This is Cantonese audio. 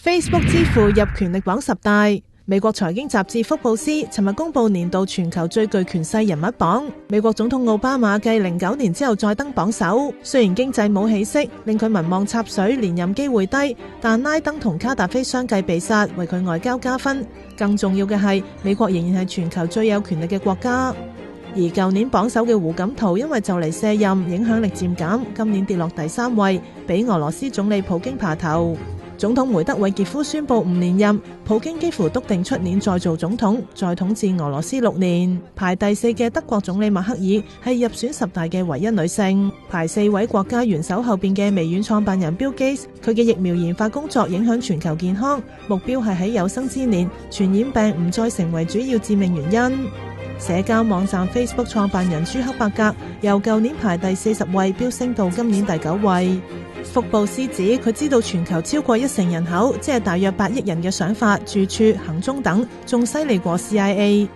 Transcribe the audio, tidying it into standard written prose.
Facebook 之父入權力榜10大。美國財經雜誌福布斯尋日公布年度全球最具權勢人物榜，美國總統奧巴馬繼09年之後再登榜首。雖然經濟冇起色，令佢民望插水，連任機會低，但拉登同卡達菲相繼被殺，為佢外交加分。更重要嘅係，美國仍然係全球最有權力嘅國家。而舊年榜首嘅胡錦濤因為就嚟卸任，影響力漸減，今年跌落第3位，俾俄羅斯總理普京爬頭。總統梅德韋傑夫宣布唔連任，普京幾乎篤定出年再做總統，再統治俄羅斯6年。排第4嘅德國總理默克爾係入選10大嘅唯一女性。排4位國家元首後邊嘅微軟創辦人 Bill Gates，佢嘅疫苗研發工作影響全球健康，目標係喺有生之年傳染病唔再成為主要致命原因。社交網站 Facebook 創辦人朱克伯格由舊年排第40位飆升到今年第9位。福布斯指佢知道全球超過1成人口，即係大約8億人嘅想法、住處、行蹤等，仲犀利過 CIA。